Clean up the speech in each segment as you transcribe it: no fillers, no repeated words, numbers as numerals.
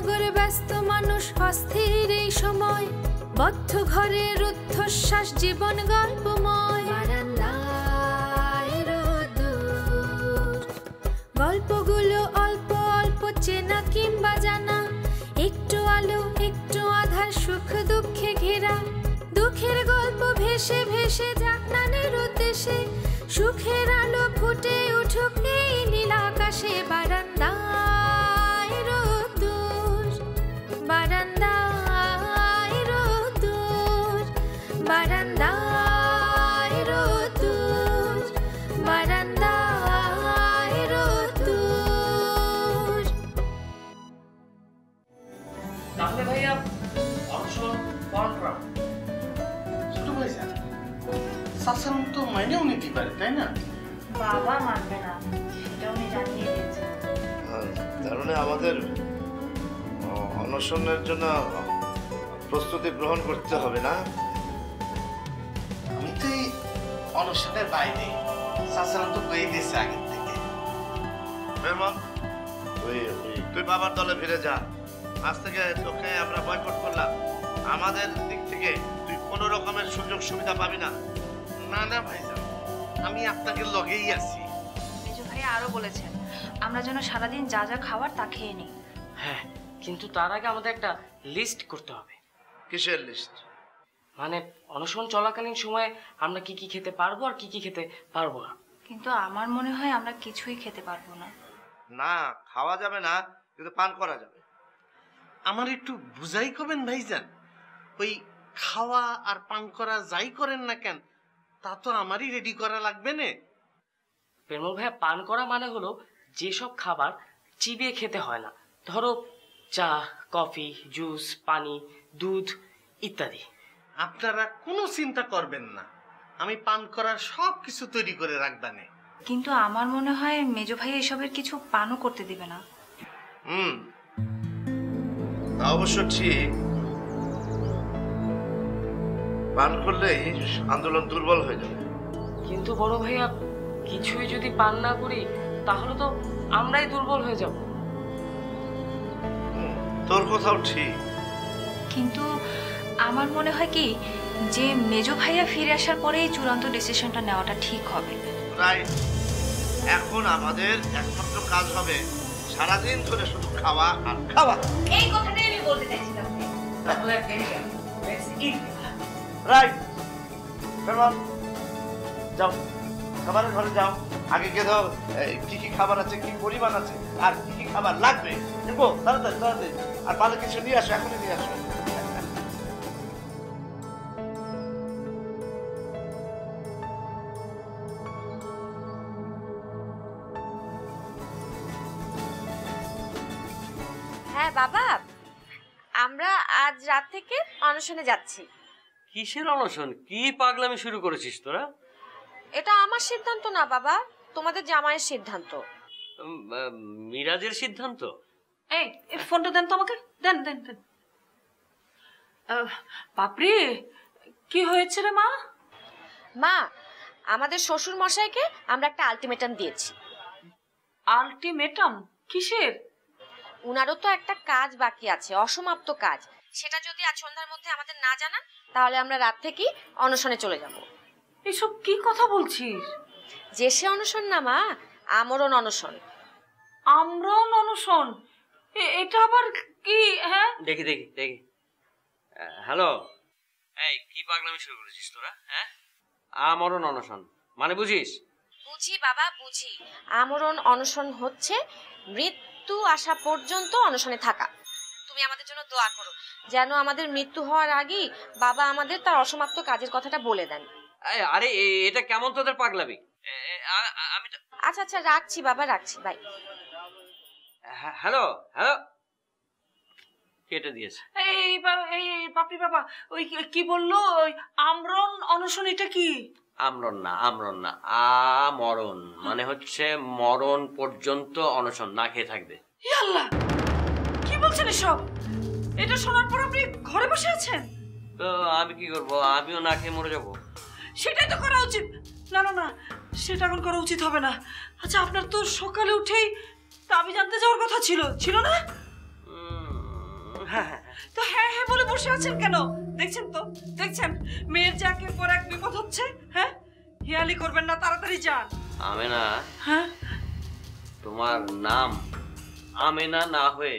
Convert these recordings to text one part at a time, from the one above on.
নগর ব্যস্ত মানুষ অস্থির এই সময়, বদ্ধ ঘরে রুদ্ধশ্বাস জীবন গল্পময়। বারান্দায় রোদ্দুর, গল্পগুলো অল্প অল্প চেনা কিংবা জানা, একটু আলো একটু আধার, সুখ দুঃখে ঘেরা। দুঃখের গল্প ভেসে ভেসে যাক নানের উদ্দেশ্যে, সুখের আলো ফুটে উঠুক এই নীল আকাশে। বারান্দায় রোদ্দুর, বারান্দায় রোদ্দুর, বারান্দায় রোদ্দুর, বারান্দায় রোদ্দুর। তাহলে ভাইয়া অনশন কনফার্ম। ছোট ভাই স্যার, শাসন তো মাইনেও নিতে পারে, তাই না? বাবা মানবে না, সেটা উনি জানিয়ে দিয়েছেন। তার মানে আমাদের অনশনের জন্য প্রস্তুতি গ্রহণ করতে হবে না? আমি তো এই অনশনের বাইরে, শাসন তো কই দিয়েছে আগে থেকে। তুই বাবার দলে ফিরে যা। আজ থেকে তোকে আমরা বয়কট করলাম। আমাদের দিক থেকে তুই কোনো রকমের সুযোগ সুবিধা পাবি না। না না ভাইজান, আমি আপনাকে লগেই আছি। মেজো ভাই আরো বলেছেন আমরা যেন সারাদিন যা যা খাবার তা খেয়ে নিই। হ্যাঁ, কিন্তু তার আগে আমাদের একটা লিস্ট করতে হবে। কিসের লিস্ট? মানে অনশন চলাকালীন সময়ে আমরা কি কি খেতে পারবো আর কি কি খেতে পারবো না। কিন্তু আমার মনে হয় আমরা কিছুই খেতে পারবো না। না, খাওয়া যাবে না, কিন্তু পান করা যাবে। আমার একটু বুঝাই করবেন ভাইজান, ওই খাওয়া আর পান করা যাই করেন না কেন, তা তো আমারই রেডি করা লাগবে না। প্রেমল ভাইয়া, পান করা মানে হলো যেসব খাবার চিবিয়ে খেতে হয় না, ধরো চা, কফি, জুস, পানি, দুধ ইত্যাদি। আপনারা কোনো চিন্তা করবেন না, আমি পান করার সব কিছু তৈরি করে রাখবানে। কিন্তু আমার মনে হয় মেজো ভাই এসবের কিছু পানও করতে দিবে না। তা অবশ্য ঠিক। পান করলেই আন্দোলন দুর্বল হয়ে যাবে। কিন্তু বড় ভাইয়া, কিছুই যদি পান না করি তাহলে তো আমরাই দুর্বল হয়ে যাব। তোর কথাও ঠিক। কিন্তু আমার মনে হয় কি যে মেজো ভাইয়া ফিরে আসার পরেই চূড়ান্ত ডিসিশনটা নেওয়াটা ঠিক হবে। রাইট। এখন আমাদের একমাত্র কাজ হবে সারাদিন ধরে শুধু খাওয়া আর খাওয়া। এই কথাটাই আমি বলতে চাইছিলাম। রাইট। যাও, খাবারের ঘরে যাও। আগে গিয়ে দাও কি কি খাবার আছে, কি পরিমাণ আছে, আর কি কি খাবার লাগবে দেখো। তাড়াতাড়ি তাড়াতাড়ি, আর পালে কিছু নিয়ে আসো, এখনই নিয়ে আসো। হ্যাঁ বাবা, আমরা আজ রাত থেকে অনশনে যাচ্ছি। কিসের অনশন? কি পাগলামি শুরু করেছিস তোরা? এটা আমার সিদ্ধান্ত না বাবা, তোমাদের জামাইয়ের সিদ্ধান্ত। মিরাজের সিদ্ধান্ত? এই ফোনটা দেন তো আমাকে, দেন দেন দেন। বাপরে, কি হয়েছে রে মা? মা, আমাদের শ্বশুর মশাইকে আমরা একটা আলটিমেটাম দিয়েছি। আলটিমেটাম? কিসের? উনারও তো একটা কাজ বাকি আছে, অসমাপ্ত কাজ। সেটা যদি আজ সন্ধ্যার মধ্যে আমাদের না জানান, তাহলে আমরা রাত থেকেই অনশনে চলে যাব। এসব কি কথা বলছিস? যে সে অনশন না মা, আমরণ অনশন। আমরণ অনশন? এটা আবার কি? হ্যাঁ, দেখি দেখি দেখি। হ্যালো, এই কি পাগলামি শুরু করেছিস তোরা? হ্যাঁ, আমরণ অনশন মানে বুঝিস? বুঝি বাবা, বুঝি। আমরণ অনশন হচ্ছে মৃত্যু আসা পর্যন্ত অনশনে থাকা। তুমি আমাদের জন্য দোয়া করো, যেন আমাদের মৃত্যু হওয়ার আগেই বাবা আমাদের তার অসমাপ্ত কাজের কথাটা বলে দেন। আরে এটা কেমন তোদের পাগলামি? আমি আচ্ছা আচ্ছা, রাখছি বাবা, রাখছি, বাই। হ্যালো হ্যালো, কেটে দিয়েছে। এই বাপরি বাবা, ওই কি বললো? ওই আমরণ অনশন, এটা কি? আমরণ না, আমরণ না, আমরণ মানে হচ্ছে মরণ পর্যন্ত অনশন, না খেয়ে থাকবে। আল্লাহ, কি বলছেন এসব? এটা শোনার পর আপনি ঘরে বসে আছেন? তো আমি কি করবো? আমিও না খেয়ে মরে যাবো। সেটাই তো করা উচিত। না না না, সেটা এখন করা উচিত হবে না। আচ্ছা, আপনার তো সকালে উঠেই দাবি জানতে যাওয়ার কথা ছিল, ছিল না? তো হ্যাঁ হ্যাঁ বলে বসে আছেন কেন? দেখছেন তো, দেখছেন মেয়ের যে একের পর এক বিপদ হচ্ছে। হ্যাঁ, হিয়ালি করবেন না, তাড়াতাড়ি যান। আমেনা, হ্যাঁ, তোমার নাম আমেনা না হয়ে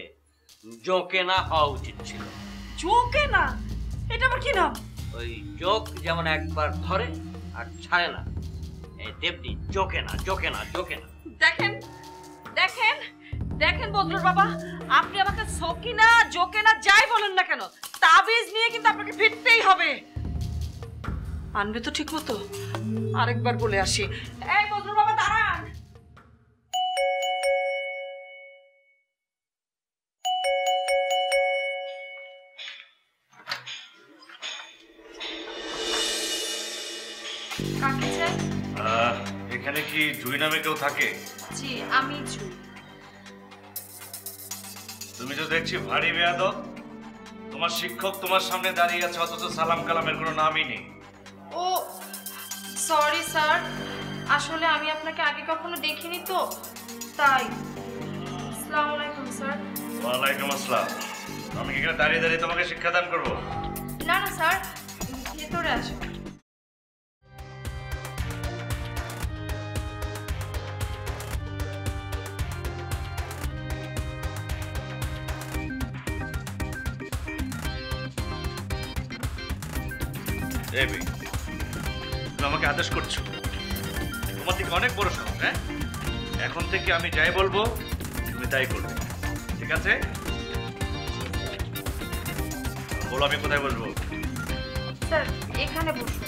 জোকেনা হওয়া উচিত ছিল। জোকে না? এটা আবার কি নাম? ওই জোক যেমন একবার ধরে আর ছাড়ে না, এই দেবনি জোকেনা জোকেনা জোকেনা। দেখেন দেখেন দেখেন বদরুল বাবা, আপনি আমাকে সকিনা জোকেনা যাই বলেন না কেন, তাবিজ নিয়ে কিন্তু আপনাকে ফিরতেই হবে। আনবে তো ঠিক মতো? আরেকবার বলে আসি। এই বদরুল বাবা দাঁড়ান। কাকে চাই? এখানে কি জুই নামে কেউ থাকে? জি, আমি জুই। তুমি তো দেখছি ভারী বেয়াদব। তোমার শিক্ষক তোমার সামনে দাঁড়িয়ে আছে, অথচ সালাম কালামের কোনো নামই নেই। ও সরি স্যার, আসলে আমি আপনাকে আগে কখনো দেখিনি তো তাই। আসসালামু আলাইকুম স্যার। ওয়ালাইকুম আসসালাম। আমি কি এখানে দাঁড়িয়ে দাঁড়িয়ে তোমাকে শিক্ষাদান করব? না না স্যার, ভেতরে আসুন। দেবী, তুমি আমাকে আদেশ করছো? তোমার থেকে অনেক বড় সাহস। হ্যাঁ, এখন থেকে আমি যাই বলবো তুমি তাই করবে, ঠিক আছে? বলো আমি কোথায় বসবো? স্যার এখানে বসুন।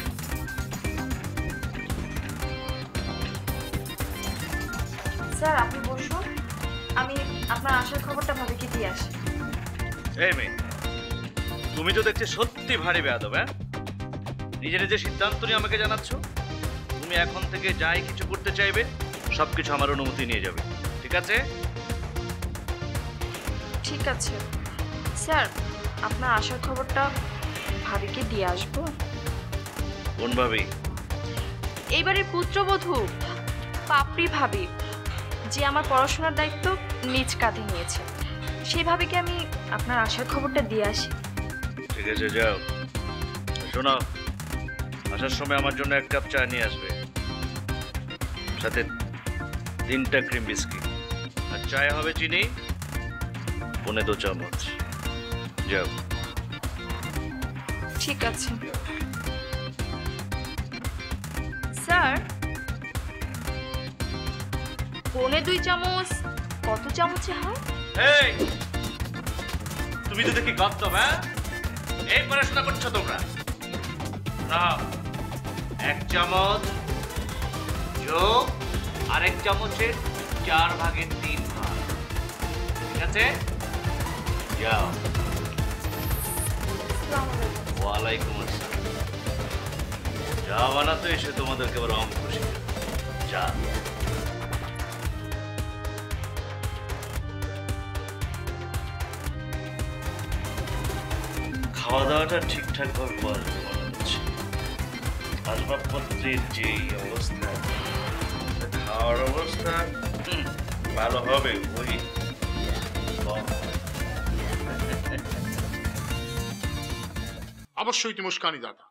স্যার আপনি বসুন, আমি আপনার আসার খবরটা ভাবিকে দিয়ে আসি। এই মেয়ে, তুমি তো দেখছি সত্যি ভারী বেয়াদব। হ্যাঁ, নিজে নিজে সিদ্ধান্ত নিয়ে আমাকে জানাচ্ছ তুমি এখন থেকে যাই কিছু করতে চাইবে সবকিছু আমার অনুমতি নিয়ে যাবে, ঠিক আছে? ঠিক আছে স্যার, আপনার আসার খবরটা ভাবিকে দিয়ে আসবো। কোন ভাবি? এইবারের পুত্রবধূ পাপড়ি ভাবি, যে আমার পড়াশোনার দায়িত্ব নিজ কাঁধে নিয়েছে, সেই ভাবিকে আমি আপনার আসার খবরটা দিয়ে আসি। ঠিক আছে, যাও। শোনো, আসার সময় আমার জন্য 1 কাপ চা নিয়ে আসবে, সাথে 3টা ক্রিম বিস্কিট, আর চায়ে হবে চিনি 1.25 চামচ। যাও। ঠিক আছে স্যার। 1.25 চামচ কত চামচে হয়? এই, তুমি তো দেখি গদ্দপ। হ্যাঁ, এই পড়াশোনা করছো তোমরা? না, 1 চামচ যোগ আরেক চামচের 4 ভাগের 3 ভাগ, ঠিক আছে? যাও। ওয়ালাইকুম আসসালাম। যা বানাতো এসে তোমাদেরকে আবার অঙ্ক শিখে যা। খাওয়া দাওয়াটা ঠিকঠাক ভাবে পাওয়া যাবে মনে হচ্ছে। আসবাবপত্রের যে অবস্থা, খাওয়ার অবস্থা ভালো হবে ওই অবশ্যই তুমি উস্কানি দাতা।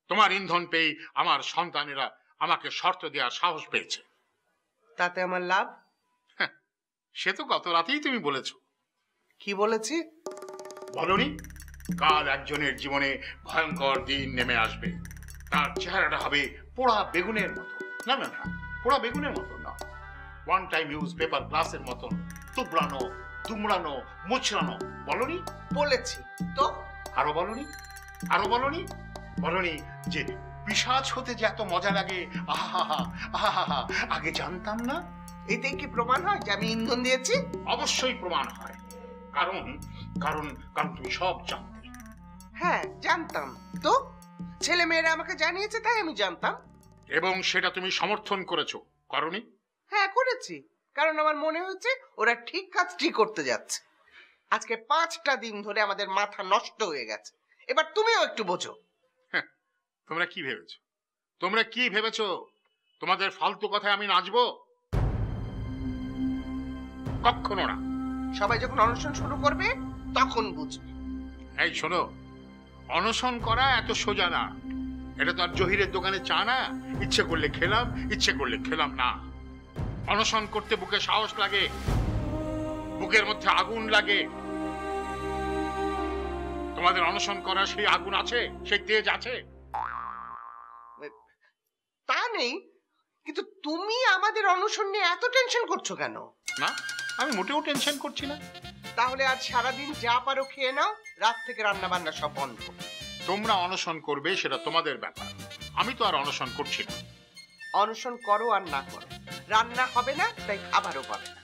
তোমার ইন্ধন পেয়ে আমার সন্তানেরা আমাকে শর্ত দেওয়ার সাহস পেয়েছে। তাতে আমার লাভ? সে তো গত রাতেই তুমি বলেছ। কি বলেছি? বলনি কাল একজনের জীবনে ভয়ঙ্কর দিন নেমে আসবে, তার চেহারাটা হবে পোড়া বেগুনের মতো। না না না, পোড়া বেগুনের মতো না, 1 টাইম ইউজ পেপার গ্লাসের মতন তুবড়ানো, দুমড়ানো, মুচড়ানো। বলনি? বলেছি তো। আরো বলনি? আরো বলনি? বলনি যে পিশাচ হতে যে এত মজা লাগে, আহা আহা, আগে জানতাম না। এতেই কি প্রমাণ হয় যে আমি ইন্ধন দিয়েছি? অবশ্যই প্রমাণ হয়, কারণ কারণ কারণ তুমি সব জানতে। হ্যাঁ জানতাম তো, ছেলে মেয়েরা আমাকে জানিয়েছে তাই আমি জানতাম। এবং সেটা তুমি সমর্থন করেছো, করনি? হ্যাঁ করেছি, কারণ আমার মনে হয়েছে ওরা ঠিক কাজটি করতে যাচ্ছে। আজকে 5টা দিন ধরে আমাদের মাথা নষ্ট হয়ে গেছে, এবার তুমিও একটু বোঝো। তোমরা কি ভেবেছো? তোমরা কি ভেবেছো তোমাদের ফালতু কথায় আমি নাচবো? কখনো না। সবাই যখন অনশন শুরু করবে তখন বুঝবে। এই শোনো, অনশন করা এত সোজা না। এটা তো আর জহিরের দোকানে চা না, ইচ্ছে করলে খেলাম, ইচ্ছে করলে খেলাম না। অনশন করতে বুকে সাহস লাগে, বুকের মধ্যে আগুন লাগে। তোমাদের অনশন করার সেই আগুন আছে, সেই তেজ আছে? তা নেই, কিন্তু তুমি আমাদের অনশন নিয়ে এত টেনশন করছো কেন? না, আমি মোটেও টেনশন করছি না। তাহলে আজ সারাদিন যা পারো খেয়ে নাও, রাত থেকে রান্না বান্না সব বন্ধ। তোমরা অনশন করবে সেটা তোমাদের ব্যাপার, আমি তো আর অনশন করছি না। অনশন করো আর না করো, রান্না হবে না, তাই খাবারও পাবে না।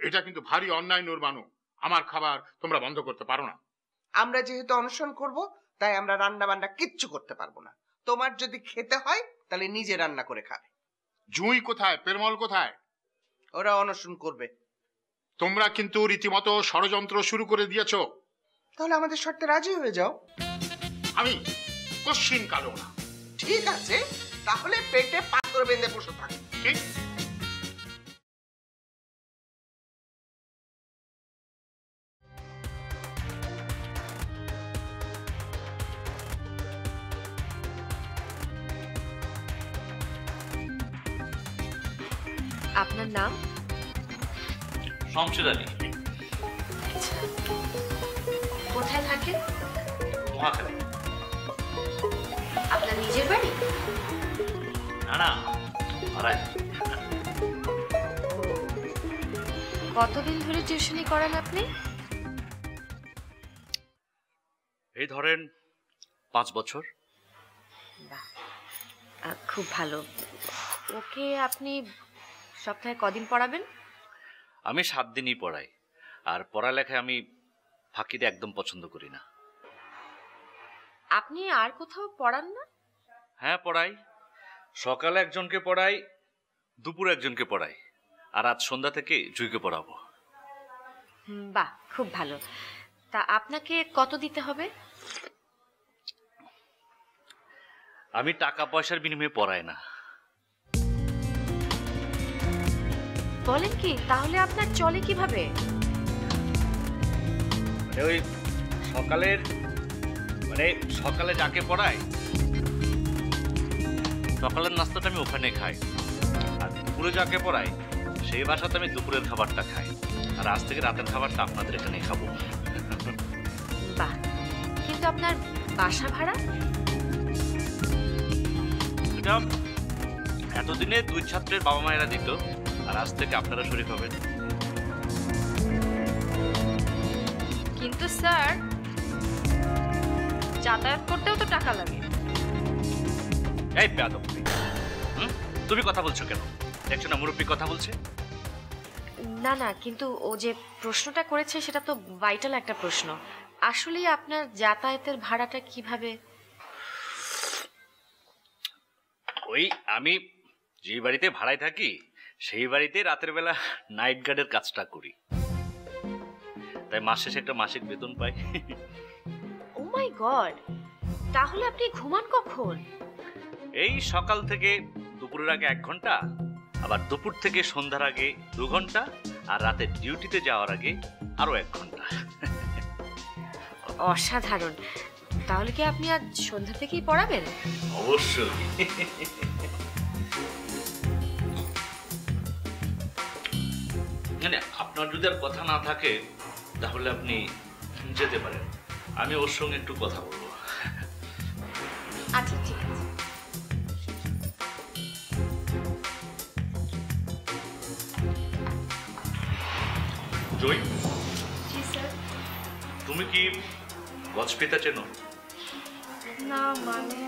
এটা কিন্তু ভারী অন্যায় নূরবানু। আমার খাবার তোমরা বন্ধ করতে পারো না। আমরা যেহেতু অনশন করব, তাই আমরা রান্না বান্না কিচ্ছু করতে পারবো না। তোমার যদি খেতে হয় তাহলে নিজে রান্না করে খাবে। জুঁই কোথায়, পেরমল কোথায়? ওরা অনশন করবে। তোমরা কিন্তু রীতিমতো ষড়যন্ত্র শুরু করে দিয়েছো। তাহলে আমাদের শর্তে রাজি হয়ে যাও। আমি কোশ্চিন কালো না। ঠিক আছে, তাহলে পেটে পাথর বেঁধে বসে থাক। ঠিক। আপনার নাম? শমশের আলী। কোথায় থাকেন? মহাখালী। আপনার নিজের বাড়ি? না না, ভাড়ায়। কতদিন ধরে টিউশনি করেন আপনি? এই ধরেন 5 বছর। খুব ভালো। ওকে আপনি সপ্তাহে কদিন পড়াবেন? আমি 7 দিনই পড়াই, আর পড়ালেখায় আমি ফাঁকি দিয়ে একদম পছন্দ করি না। আপনি আর কোথাও পড়ান না? হ্যাঁ পড়াই, সকালে একজনকে পড়াই, দুপুরে একজনকে পড়াই, আর আজ সন্ধ্যা থেকে জুইকে পড়াবো। বাহ, খুব ভালো। তা আপনাকে কত দিতে হবে? আমি টাকা পয়সার বিনিময়ে পড়াই না। বলেন কি? তাহলে আপনার চলে কিভাবে? ওই সকালে যাকে পড়াই, সকালের নাস্তাটা আমি ওখানে খাই, আর দুপুরে যাকে পড়াই সেই বাসাতে আমি দুপুরের খাবারটা খাই, আর আজ থেকে রাতের খাবারটা আপনাদের এখানে খাবো। বাহ, কিন্তু আপনার বাসা ভাড়া? এটা এতদিনে 2 ছাত্রের বাবা মায়েরা দিত, আর আজ থেকে আপনারা শরীক হবেন। কিন্তু স্যার, যাতায়াত করতেও তো টাকা লাগে। এই বেয়াদব, তুমি কথা বলছো কেন? দেখছো না মুরব্বী কথা বলছে। না না, কিন্তু ও যে প্রশ্নটা করেছে সেটা তো ভাইটাল একটা প্রশ্ন। আসলে আপনার যাতায়াতের ভাড়াটা কিভাবে? ওই আমি যে বাড়িতে ভাড়ায় থাকি সেই বাড়িতে রাতের বেলা নাইট গার্ডের কাজটা করি, তাই মাস শেষে একটা মাসিক বেতন পাই। ও মাই গড, তাহলে আপনি ঘুমান কখন? এই সকাল থেকে দুপুরের আগে 1 ঘন্টা, আবার দুপুর থেকে সন্ধ্যার আগে 2 ঘন্টা, আর রাতে ডিউটিতে যাওয়ার আগে আরো 1 ঘন্টা। অসাধারণ। তাহলে কি আপনি আজ সন্ধ্যা থেকেই পড়াবেন? অবশ্যই। মানে আপনার যদি আর কথা না থাকে তাহলে আপনি যেতে পারেন, আমি ওর সঙ্গে একটু কথা বলবো। আচ্ছা ঠিক আছে। জয়, জি স্যার। তুমি কি গজপিতা চেনো? না মানে,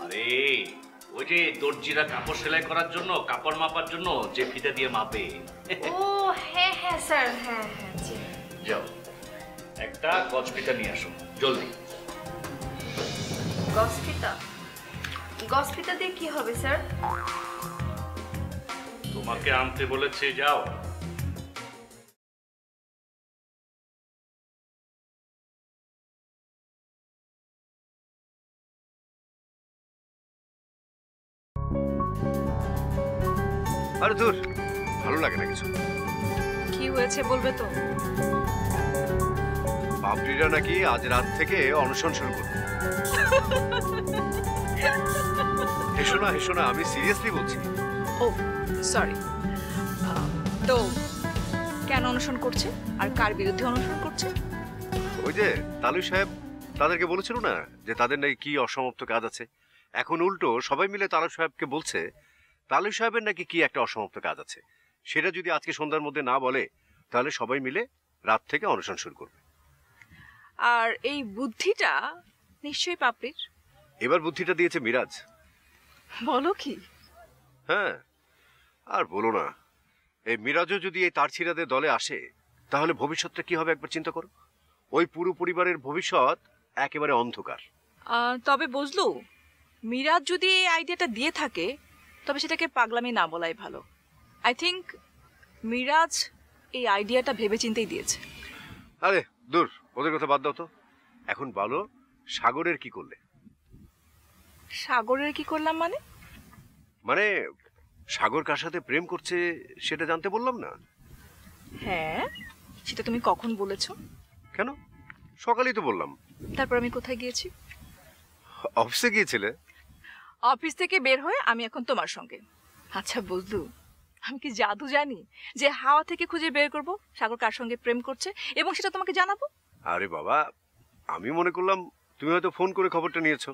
আরে ওই যে দর্জিরা কাপড় সেলাই করার জন্য, কাপড় মাপার জন্য যে ফিতা দিয়ে মাপে। ও হ্যাঁ হ্যাঁ স্যার, হ্যাঁ হ্যাঁ জি। যাও একটা গজপিতা নিয়ে আসো জলদি। গসপিতা? গসপিতা দিয়ে কি হবে স্যার? তোমাকে আনতে বলেছে, যাও। আরে দূর, ভালো লাগে না কিছু। কি হয়েছে বলবে তো? পাপড়িরা নাকি আজ রাত থেকে অনশন শুরু করবে। হেসো না, আমি সিরিয়াসলি বলছি। ও সরি। তো কেন অনশন করছে আর কার বিরুদ্ধে অনশন করছে? ওই যে তালুই সাহেব তাদেরকে বলেছিল না যে তাদের নাকি কি অসমাপ্ত কাজ আছে। এখন উল্টো সবাই মিলে তালুই সাহেবকে বলছে তালুই সাহেবের নাকি কি একটা অসমাপ্ত কাজ আছে, সেটা যদি আজকে সন্ধ্যার মধ্যে না বলে তাহলে সবাই মিলে রাত থেকে অনশন শুরু করবে। আর এই বুদ্ধিটা নিশ্চয়ই পাপড়ির। এবার বুদ্ধিটা দিয়েছে মিরাজ। বলো কি? হ্যাঁ, আর বলো না, এই মিরাজও যদি এই তারছিরাদের দলে আসে তাহলে ভবিষ্যৎটা কি হবে একবার চিন্তা করো। ওই পুরো পরিবারের ভবিষ্যৎ একেবারে অন্ধকার। তবে বুঝলো, মিরাজ যদি এই আইডিয়াটা দিয়ে থাকে তবে সেটাকে পাগলামি না বলাই ভালো। আই থিংক মিরাজ এই আইডিয়াটা ভেবেচিন্তেই দিয়েছে। আরে দূর, ওদের কথা বাদ দাও তো। এখন বলো, সাগরের কি করলে? সাগরের কি করলাম মানে? মানে সাগর কার সাথে প্রেম করছে সেটা জানতে বললাম না? হ্যাঁ, সেটা তুমি কখন বলেছো? কেন, সকালেই তো বললাম। তারপর আমি কোথায় গিয়েছি? অফিসে গিয়েছিলে। অফিস থেকে বের হয়ে আমি এখন তোমার সঙ্গে। আচ্ছা বুঝলু, আমি কি জাদু জানি যে হাওয়া থেকে খুঁজে বের করব সাগর কার সঙ্গে প্রেম করছে এবং সেটা তোমাকে জানাবো? আরে বাবা, আমি মনে করলাম তুমি হয়তো ফোন করে খবরটা নিয়েছো।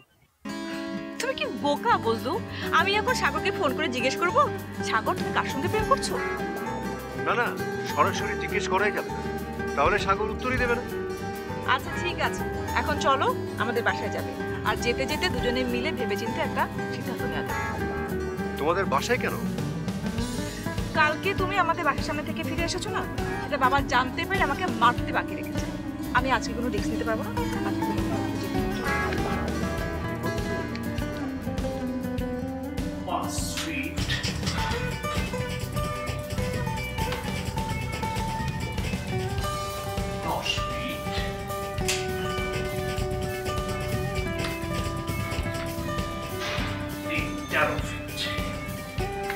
তুমি কি বোকা বুঝলু? আমি এখন সাগরকে ফোন করে জিজ্ঞেস করব সাগর তুমি কার সঙ্গে প্রেম করছো? না না, সরাসরি জিজ্ঞেস করাই যাবে, তাহলে সাগর উত্তরই দেবে না। আচ্ছা ঠিক আছে, এখন চলো আমাদের বাসায় যাবে, আর যেতে যেতে দুজনে মিলে ভেবেচিন্তে একটা সিদ্ধান্ত নেওয়া যাবে। তোমাদের বাসায় কেন? কালকে তুমি আমাদের বাসার সামনে থেকে ফিরে এসেছো না, সেটা বাবা জানতে পেরে আমাকে মারতে বাকি রেখেছে। আমি আজকে কোনো রিস্ক নিতে পারবো না।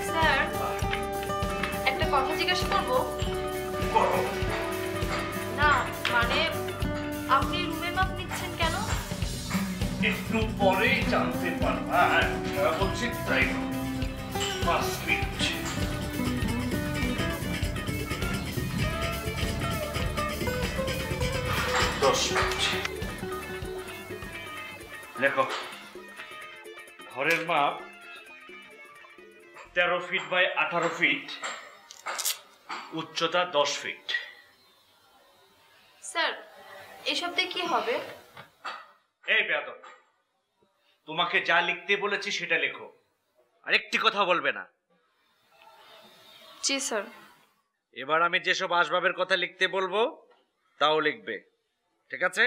স্যার, একটা কথা জিজ্ঞাসা করবো? না মানে আপনি রুমের মাপ নিচ্ছেন কেন? একটু পরেই জানতে পারবা। বলছি তাই। 5 ফিট। দেখো, ঘরের মাপ 13 ফিট বাই 18 ফিট, উচ্চতা 10 ফিট। স্যার, এসব দিয়ে কি হবে? এই বেয়াদব, তোমাকে যা লিখতে বলেছি সেটা লেখো, আরেকটি কথা বলবে না। জি স্যার। এবার আমি যেসব আসবাবের কথা লিখতে বলবো তাও লিখবে, ঠিক আছে?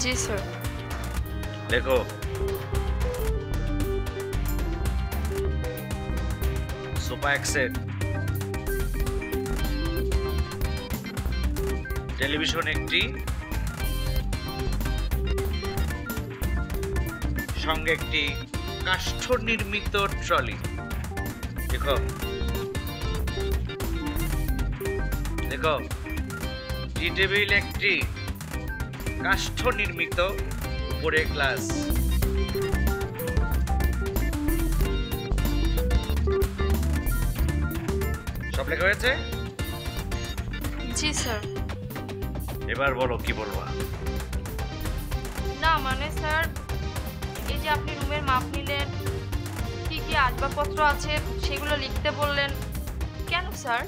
জি স্যার। লেখো। সোফা এক সেট, টেলিভিশন একটি, সঙ্গে একটি কাষ্ঠ নির্মিত ট্রলি। দেখো দেখো, টি টেবিল একটি, কাষ্ঠ নির্মিত, উপরে গ্লাস। সব লেখা হয়েছে? জি স্যার। এবার বলো কি বলবা? না মানে স্যার, এই যে আপনি রুমের মাপ নিলেন, কি কি আসবাবপত্র আছে সেগুলো লিখতে বললেন, কেন স্যার?